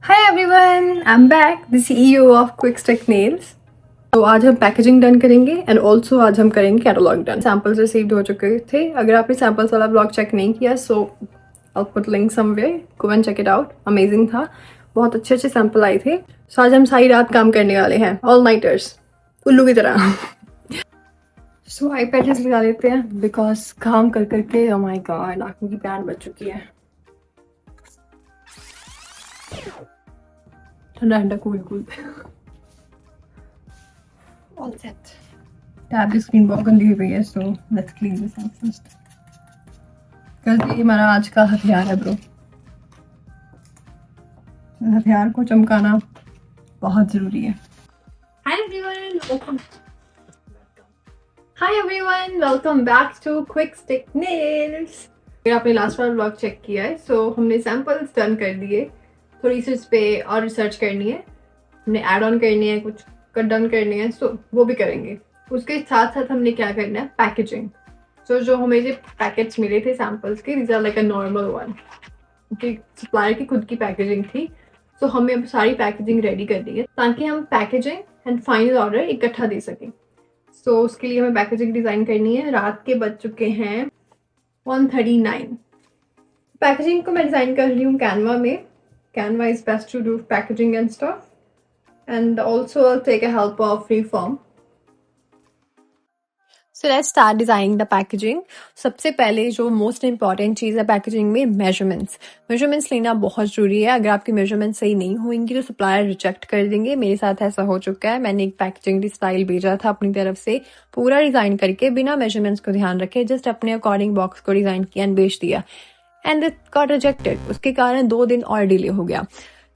Hi everyone, I'm back, the CEO of Quick Stick Nails. तो आज हम packaging done करेंगे एंड ऑल्सो आज हम करेंगे कैटलॉग डन। सैम्पल्स रिसीव्ड हो चुके थे। अगर आपने सैम्पल्स वाला ब्लॉग चेक नहीं किया so I put link somewhere, go and check it out. Amazing था, बहुत अच्छे अच्छे सैम्पल आए थे। सो आज हम सारी रात काम करने वाले हैं, ऑल नाइटर्स, उल्लू की तरह। सो आई पैचेस लगा लेते हैं बिकॉज काम कर करके ओ माय गॉड आंखों की पैन बच चुकी है। ठंडा ठंडा cool cool all set. Tab की स्क्रीन बहुत गंदी हुई है, so let's clean this out first because ये हमारा आज का हथियार है ब्रो। हथियार को चमकाना बहुत जरूरी है। Hi everyone, welcome. Hi everyone, welcome back to Quick Stick Nails. अगर आपने लास्ट वाला ब्लॉग चेक किया है सो हमने सैम्पल्स डन कर दिए। थोड़ी सी इस पे और रिसर्च करनी है, हमने ऐड ऑन करनी है, कुछ कट डाउन करनी है, सो वो भी करेंगे। उसके साथ साथ हमने क्या करना है, पैकेजिंग। सो जो हमें जो पैकेट्स मिले थे सैम्पल्स के, these are like a normal one, क्योंकि सप्लायर की खुद की पैकेजिंग थी। सो हमें अब सारी पैकेजिंग रेडी करनी है ताकि हम पैकेजिंग एंड फाइनल ऑर्डर इकट्ठा दे सकें। सो उसके लिए हमें पैकेजिंग डिज़ाइन करनी है। रात के बज चुके हैं 1:39। पैकेजिंग को मैं डिज़ाइन कर रही हूँ कैनवा में। Canva is best to do packaging and stuff, and also I'll take a help of Freeform. So let's start designing the packaging. सबसे पहले जो मोस्ट इम्पॉर्टेंट चीज़ है पैकेजिंग में, मेजरमेंट्स लेना बहुत ज़रूरी है। अगर आपकी मेजरमेंट्स सही नहीं होंगी तो सप्लायर रिजेक्ट कर देंगे। मेरे साथ ऐसा हो चुका है। मैंने एक पैकेजिंग स्टाइल भेजा था अपनी तरफ से, पूरा डिज़ाइन करके बिना मेजरमेंट्स को ध्यान रखे, जस्ट अपने अकॉर्डिंग बॉक्स को डिज़ाइन किया एंड भेज दिया, एंड इट गॉट रिजेक्टेड। उसके कारण 2 दिन और डिले हो गया।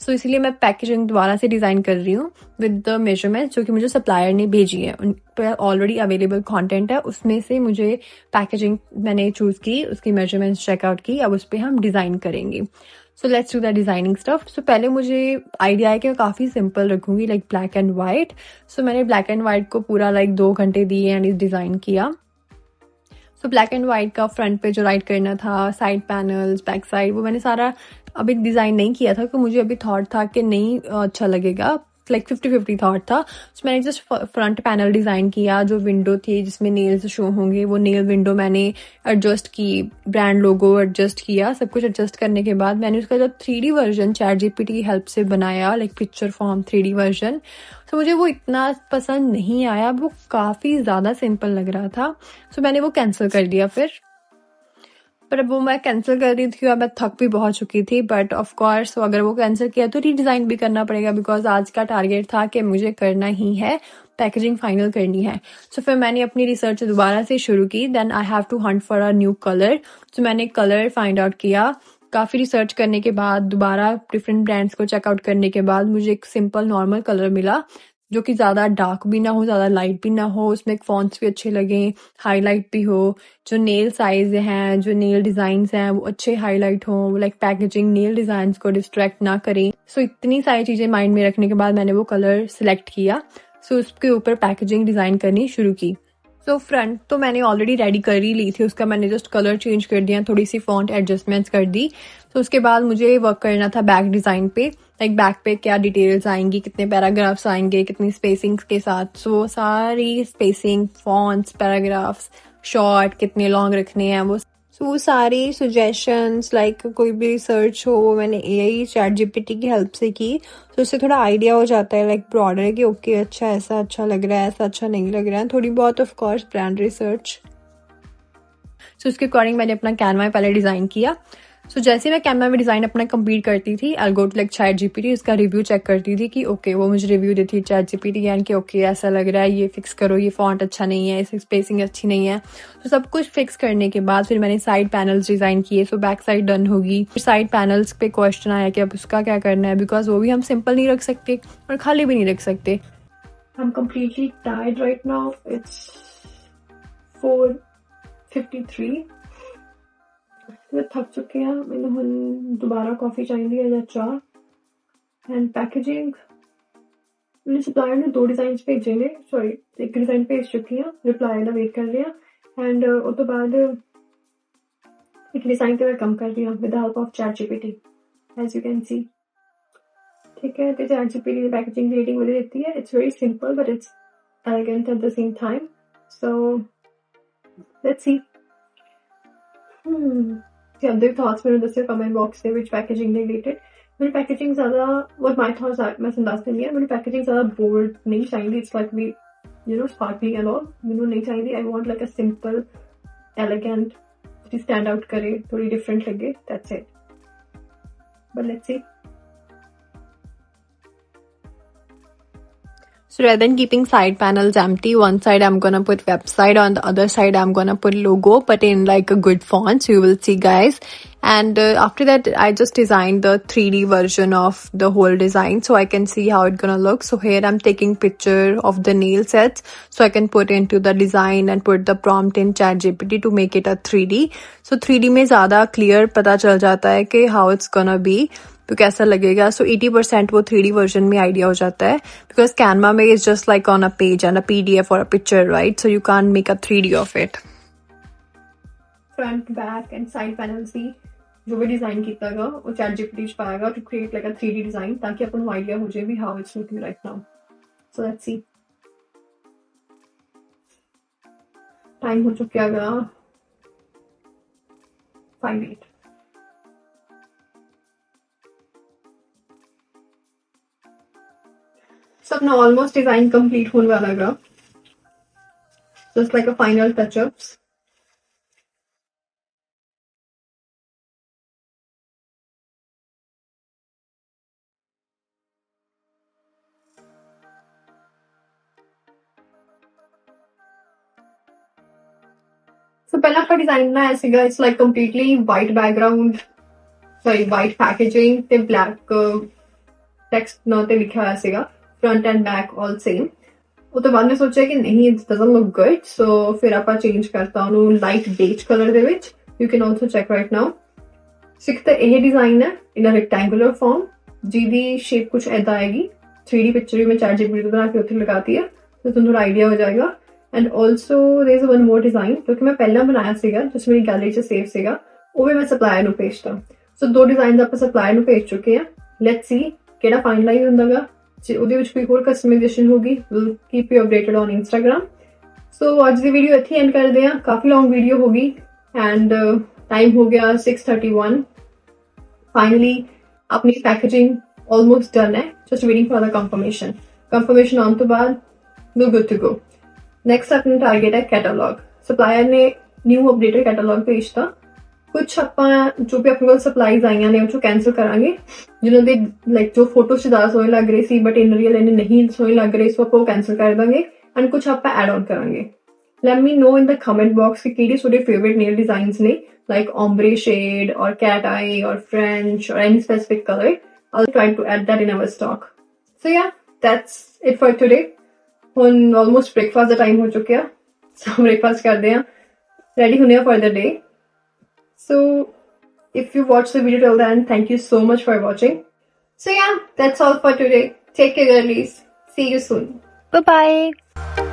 सो इसलिए मैं पैकेजिंग दोबारा से डिज़ाइन कर रही हूँ विद द मेजरमेंट्स जो कि मुझे सप्लायर ने भेजी है। उन पर ऑलरेडी अवेलेबल कंटेंट है, उसमें से मुझे पैकेजिंग मैंने चूज़ की, उसकी मेजरमेंट्स चेकआउट की, अब उस पर हम डिज़ाइन करेंगे। So let's do the designing stuff. So पहले मुझे आइडिया है कि मैं काफ़ी सिंपल रखूँगी, like black and white. So मैंने ब्लैक एंड वाइट को पूरा लाइक 2 घंटे दिए एंड डिज़ाइन किया। सो ब्लैक एंड वाइट का फ्रंट पे जो राइट करना था, साइड पैनल्स, बैक साइड, वो मैंने सारा अभी डिज़ाइन नहीं किया था, क्योंकि मुझे अभी थॉट था कि नहीं अच्छा लगेगा, लाइक 50-50 थॉट था। सो मैंने जस्ट फ्रंट पैनल डिज़ाइन किया। जो विंडो थी जिसमें नेल्स शो होंगे, वो नेल विंडो मैंने एडजस्ट की, ब्रांड लोगो एडजस्ट किया। सब कुछ एडजस्ट करने के बाद मैंने उसका जो 3D वर्जन चैट जीपीटी की हेल्प से बनाया, like picture form 3D version. तो मुझे वो इतना पसंद नहीं आया, वो काफ़ी ज़्यादा सिंपल लग रहा था। सो मैंने वो कैंसिल कर दिया फिर। पर अब वो मैं कैंसिल कर रही थी और मैं थक भी बहुत चुकी थी, बट ऑफ कोर्स अगर वो कैंसिल किया तो रीडिज़ाइन भी करना पड़ेगा, बिकॉज आज का टारगेट था कि मुझे करना ही है, पैकेजिंग फाइनल करनी है। सो फिर मैंने अपनी रिसर्च दोबारा से शुरू की। Then I have to hunt for a new colour. So मैंने कलर फाइंड आउट किया। काफ़ी रिसर्च करने के बाद, दोबारा डिफरेंट ब्रांड्स को चेकआउट करने के बाद मुझे एक सिंपल नॉर्मल कलर मिला, जो कि ज़्यादा डार्क भी ना हो, ज़्यादा लाइट भी ना हो, उसमें फॉन्ट्स भी अच्छे लगें, हाईलाइट भी हो, जो नेल साइज हैं, जो नेल डिज़ाइंस हैं, वो अच्छे हाईलाइट हों, लाइक पैकेजिंग नेल डिज़ाइंस को डिस्ट्रैक्ट ना करें। सो इतनी सारी चीज़ें माइंड में रखने के बाद मैंने वो कलर सिलेक्ट किया। सो उसके ऊपर पैकेजिंग डिज़ाइन करनी शुरू की। सो फ्रंट तो मैंने ऑलरेडी रेडी कर ही ली थी, उसका मैंने जस्ट कलर चेंज कर दिया, थोड़ी सी फॉन्ट एडजस्टमेंट्स कर दी। तो उसके बाद मुझे वर्क करना था बैक डिज़ाइन पे, लाइक बैक पे क्या डिटेल्स आएंगी, कितने पैराग्राफ्स आएंगे, कितनी स्पेसिंग्स के साथ। सो सारी स्पेसिंग, फॉन्ट्स, पैराग्राफ्स, शॉर्ट कितने लॉन्ग रखने हैं, वो सारी सजेशंस, लाइक कोई भी रिसर्च हो, वो मैंने एआई चैट जीपीटी की हेल्प से की। तो उससे थोड़ा आइडिया हो जाता है, लाइक ब्रॉडर है कि ओके अच्छा ऐसा अच्छा लग रहा है, ऐसा अच्छा नहीं लग रहा है, थोड़ी बहुत ऑफ कोर्स ब्रांड रिसर्च। सो उसके अकॉर्डिंग मैंने अपना कैनवा पहले डिज़ाइन किया। सो जैसे मैं कैनवा में डिज़ाइन अपना कंप्लीट करती थी, I go to like ChatGPT, उसका रिव्यू चेक करती थी कि ओके, वो मुझे रिव्यू देती है चैट जीपीटी यानी कि ओके ऐसा लग रहा है, ये फिक्स करो, ये फॉन्ट अच्छा नहीं है, इसकी स्पेसिंग अच्छी नहीं है। तो सब कुछ फिक्स करने के बाद फिर मैंने साइड पैनल्स डिज़ाइन किए। सो बैक साइड डन होगी, फिर साइड पैनल्स पे क्वेश्चन आया कि अब उसका क्या करना है, बिकॉज वो भी हम सिंपल नहीं रख सकते और खाली भी नहीं रख सकते। I am completely tired right now, it's 4:53। मैं थक चुके हैं। मैंने ਹੁਣ दोबारा कॉफ़ी चाहिए या चाह। एंड पैकेजिंग मैंने सप्लायर ने 2 डिज़ाइन भेजे ने, सॉरी 1 डिज़ाइन भेज चुकी हूँ, रिप्लाई का वेट कर रही हूँ। एंड उस तो बाद एक डिज़ाइन तो मैं कम कर रही हूँ with the help of ChatGPT, as you can see. ठीक है, तो ChatGPT की पैकेजिंग रेटिंग मुझे देती है, it's very simple but it's elegant at the same time. So let's C. The other thoughts मेरे दस्यो कमेंट बॉक्स से which packaging related. मेरी पैकेजिंग ज़्यादा what my thoughts are मैं समझाती नहीं है. मेरी पैकेजिंग ज़्यादा बोल्ड नहीं चाहिए. It's like we sparkly and all. मैंने नहीं चाहिए. I want like a simple, elegant, जो stand out करे, थोड़ी different लगे. That's it. But let's see. So rather than keeping side panels empty, one side I'm gonna put website, on the other side I'm gonna put logo, but in like a good font, so you will see, guys. And after that, I just designed the 3D version of the whole design, so I can see how it's gonna look. So here I'm taking picture of the nail sets, so I can put into the design and put the prompt in ChatGPT to make it a 3D. So 3D में ज़्यादा clear पता चल जाता है कि how it's gonna be. तो कैसा लगेगा. सो 80% वो 3D वर्जन में आइडिया हो जाता है, बिकॉज कैनवा में is just like on a page and a PDF और a picture, right. So you can make a 3D of it. Front, back and side panel से जो भी डिजाइन किया गया वो ChatGPT पाएगा to create like a 3D design, ताकि अपन को आइडिया हो जाए भी how it's looking right now. So let's see. Time हो चुका है 5:08. So अपना ऑलमोस्ट डिजाइन कंप्लीट होने वाला है, just like a final touchups. So पहला आपका डिजाइन ना ऐसे गा, it's like completely white background, sorry white packaging ते ब्लैक टेक्स्ट ना ते लिखा है ऐसे गा, front and back all same. वो तो बाद में सोचा कि नहीं it doesn't look good, so फिर आप चेंज करता हूँ लाइट बेज कलर दे विच. You can also check right now. Six यह डिजाइन है इन अ रेक्टेंगुलर फॉर्म, जिदी शेप कुछ ऐदा आएगी. 3D पिक्चर भी मैं ChatGPT बना के उत्थे लगाती है, तो तुम थोड़ा आइडिया हो जाएगा. And also there is one more design जो कि मैं पहला बनाया सीगा, जिस मेरी गैलरी च सेव सीगा, वो भी मैं सप्लायर ਨੂੰ ਭੇਜਤਾ. सो 2 डिजाइन ਆਪਾਂ सप्लायर ਨੂੰ ਭੇਜ ਚੁੱਕੇ ਆ. ਲੈਟਸ ਸੀ ਕਿਹੜਾ ਫਾਈਨਲਾਈਜ਼ ਹੁੰਦਾਗਾ. ਜੇ ਉਹਦੇ ਵਿੱਚ ਕੋਈ ਹੋਰ ਕਸਟਮਾਈਜ਼ੇਸ਼ਨ ਹੋਗੀ, will keep you updated on Instagram. So ਅੱਜ ਦੀ ਵੀਡੀਓ ਇੱਥੇ ਐਂਡ ਕਰਦੇ ਆ. ਕਾਫੀ ਲੌਂਗ ਵੀਡੀਓ ਹੋਗੀ ਐਂਡ टाइम हो गया 6:31. फाइनली अपनी पैकेजिंग ऑलमोस्ट डन है, just waiting for the confirmation. Confirmation आने तो बाद we good to go. Next अपना टारगेट है कैटलॉग. सप्लायर ने न्यू अपडेटेड कैटलॉग भेजता. कुछ ਆਪਾਂ जो भी अपने को सप्लाईज आईਆਂ ਨੇ ਉਹ कैंसिल करांगे, जिन्हों ਦੇ ਲਾਈਕ ਜੋ ਫੋਟੋ 'ਚ ਜ਼ਿਆਦਾ ਸੋਹਣੇ ਲੱਗ ਰਹੇ ਸੀ ਬਟ ਇਨ ਰੀਅਲ ਇਹਨੇ ਨਹੀਂ ਸੋਹਣੇ ਲੱਗ ਰਹੇ, ਸੋ ਆਪਾਂ ਉਹ कैंसिल कर ਦਾਂਗੇ ਐਂਡ ਕੁਝ ਆਪਾਂ ਐਡ ਆਨ ਕਰਾਂਗੇ. Let me know in the comment box कि किहड़े ਤੁਹਾਡੇ favorite nail designs ने, like ombre shade or cat eye or French or any specific color. I'll try to add that in our stock. So yeah, that's it for today. ਹੁਣ almost breakfast ਦਾ time हो चुका है, so breakfast करते हैं, ready होने for the day. So if you watched the video till then, thank you so much for watching. So yeah, that's all for today. Take care girlies. See you soon. Bye bye.